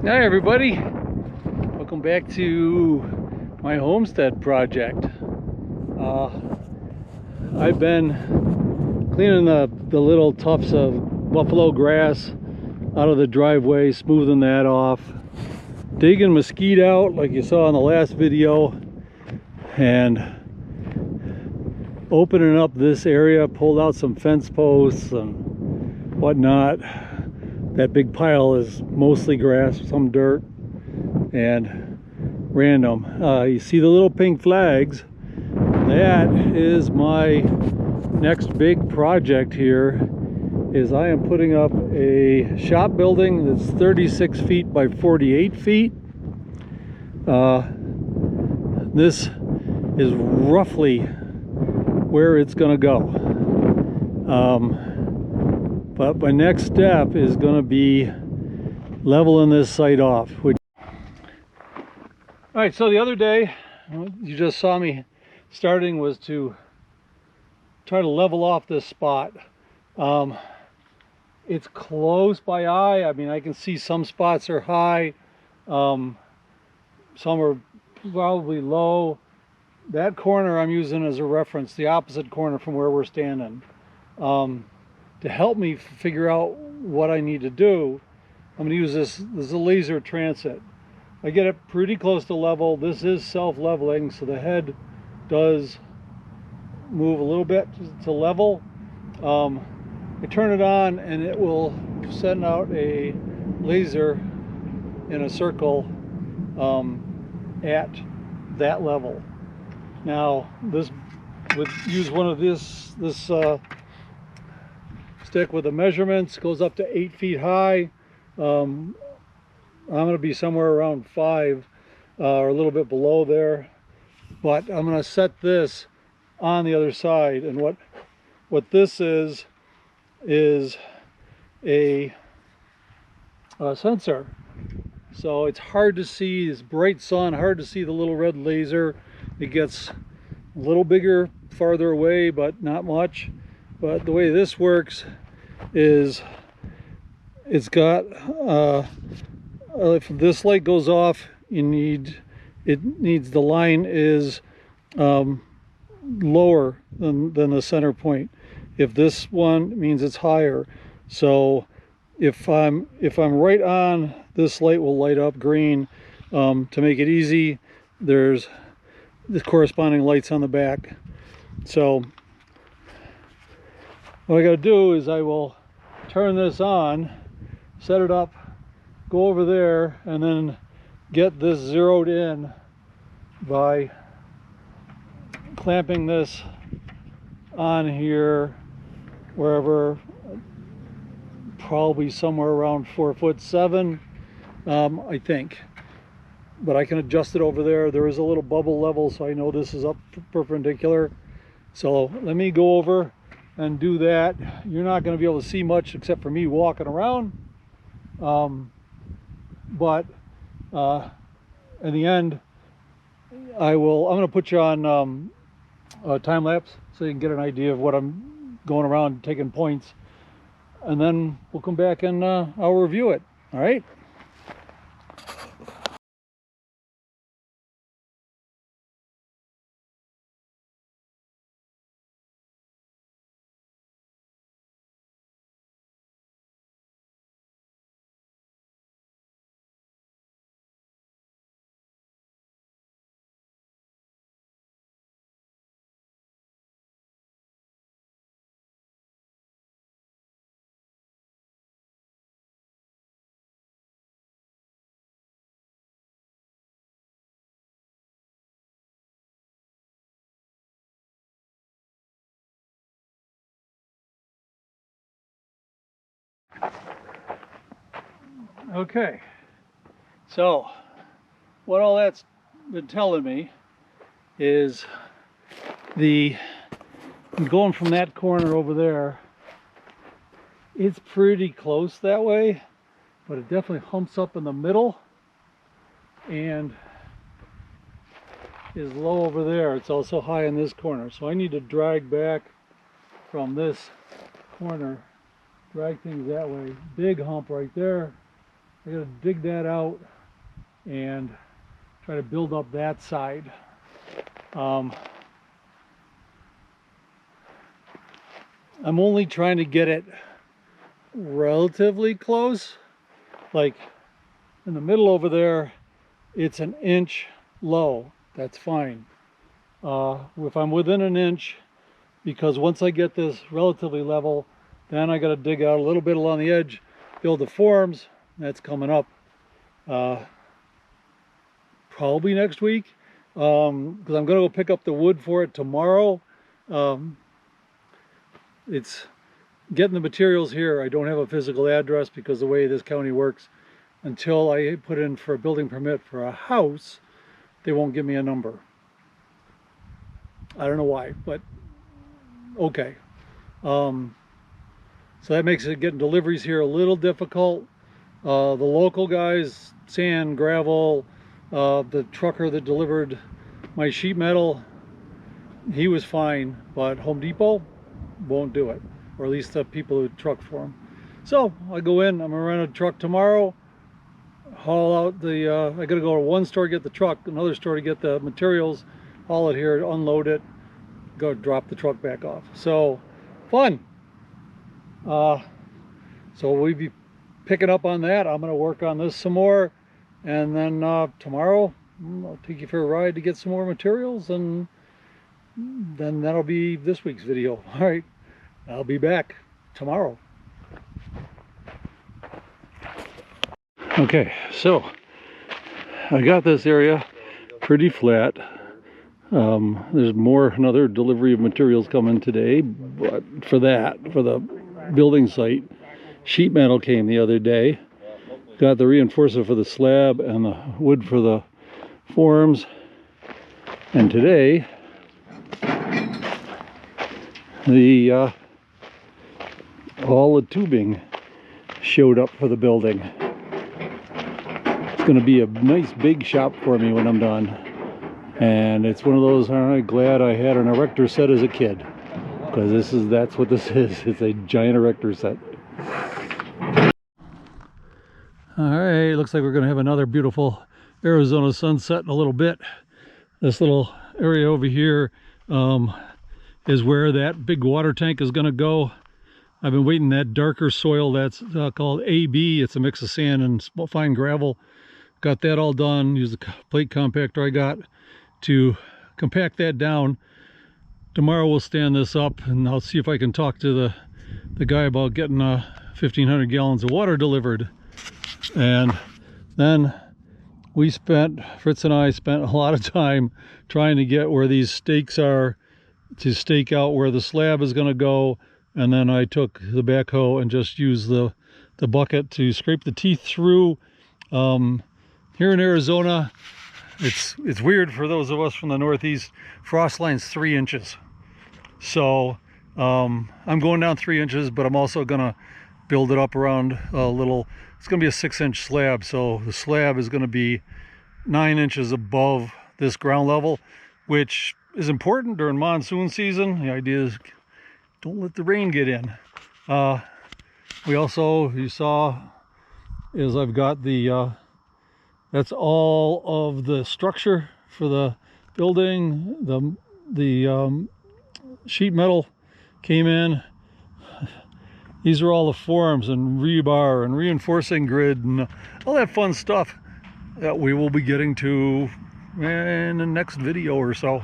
Hi everybody, welcome back to my homestead project. I've been cleaning the little tufts of buffalo grass out of the driveway, smoothing that off, digging mesquite out like you saw in the last video, and opening up this area. Pulled out some fence posts and whatnot. That big pile is mostly grass, some dirt, and random. You see the little pink flags? That is my next big project here. Is I am putting up a shop building that's 36 feet by 48 feet. This is roughly where it's gonna go. But my next step is going to be leveling this site off. Alright, so the other day, you just saw me starting, was to try to level off this spot. It's close by eye. I mean, I can see some spots are high, some are probably low. That corner I'm using as a reference, the opposite corner from where we're standing. To help me figure out what I need to do, I'm going to use this is a laser transit. I get it pretty close to level. This is self-leveling, so the head does move a little bit to level. I turn it on and it will send out a laser in a circle at that level. Now this would use one of this stick with the measurements, goes up to 8 feet high. I'm going to be somewhere around 5 or a little bit below there, but I'm going to set this on the other side. And what this is a sensor. So it's hard to see, this bright sun, hard to see the little red laser. It gets a little bigger farther away, but not much. But the way this works is it's got if this light goes off, the line is lower than the center point. If this one, it means it's higher. So if I'm right on, this light will light up green. To make it easy, there's the corresponding lights on the back. So what I got to do is I will turn this on, set it up, go over there, and then get this zeroed in by clamping this on here, wherever, probably somewhere around 4'7", I think. But I can adjust it over there. There is a little bubble level, so I know this is up perpendicular. So let me go over and do that. You're not going to be able to see much except for me walking around, but in the end I'm going to put you on time lapse so you can get an idea of what I'm going around taking points, and then we'll come back and I'll review it. All right. Okay, so what all that's been telling me is going from that corner over there, it's pretty close that way, but it definitely humps up in the middle and is low over there. It's also high in this corner, so I need to drag back from this corner, drag things that way. Big hump right there, I gotta dig that out and try to build up that side. I'm only trying to get it relatively close. Like in the middle over there, it's an inch low. That's fine. If I'm within an inch, because once I get this relatively level, then I got to dig out a little bit along the edge, build the forms. That's coming up probably next week, because I'm going to go pick up the wood for it tomorrow. It's getting the materials here. I don't have a physical address because the way this county works, until I put in for a building permit for a house, they won't give me a number. I don't know why, but okay. So that makes it getting deliveries here a little difficult. The local guys, sand, gravel, the trucker that delivered my sheet metal, he was fine, but Home Depot won't do it, or at least the people who truck for them. So I go in, I'm gonna rent a truck tomorrow, haul out the, I gotta go to one store to get the truck, another store to get the materials, haul it here, unload it, go drop the truck back off. So fun. So we'll be picking up on that. I'm going to work on this some more, and then tomorrow I'll take you for a ride to get some more materials, and then that'll be this week's video. All right, I'll be back tomorrow. Okay, so I got this area pretty flat. There's another delivery of materials coming today, but for the building site, sheet metal came the other day. Got the reinforcer for the slab and the wood for the forms, and today all the tubing showed up for the building. It's going to be a nice big shop for me when I'm done. And it's one of those, I'm glad I had an erector set as a kid, because that's what this is. It's a giant erector set. All right, looks like we're going to have another beautiful Arizona sunset in a little bit. This little area over here is where that big water tank is going to go. I've been waiting that darker soil that's called AB. It's a mix of sand and fine gravel. Got that all done. Used the plate compactor I got to compact that down. Tomorrow we'll stand this up, and I'll see if I can talk to the guy about getting 1,500 gallons of water delivered. And then Fritz and I spent a lot of time trying to get where these stakes are, to stake out where the slab is going to go. And then I took the backhoe and just used the bucket to scrape the teeth through. Here in Arizona, it's weird for those of us from the Northeast. Frost line's 3 inches. So I'm going down 3 inches, but I'm also gonna build it up around a little. It's gonna be a 6-inch slab, so the slab is gonna be 9 inches above this ground level, which is important during monsoon season. The idea is don't let the rain get in. We also, you saw, is I've got the that's all of the structure for the building. The sheet metal came in. These are all the forms and rebar and reinforcing grid and all that fun stuff that we will be getting to in the next video or so.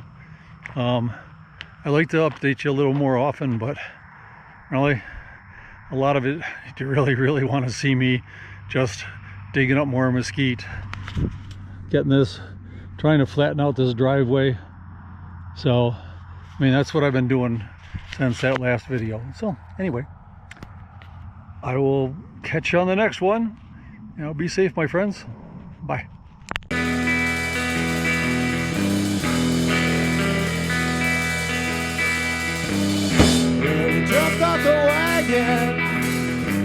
I like to update you a little more often, but really a lot of it, you really want to see me just digging up more mesquite, getting this, trying to flatten out this driveway. So I mean, that's what I've been doing since that last video. So anyway, I will catch you on the next one. You know, be safe, my friends. Bye. Jumped off the wagon.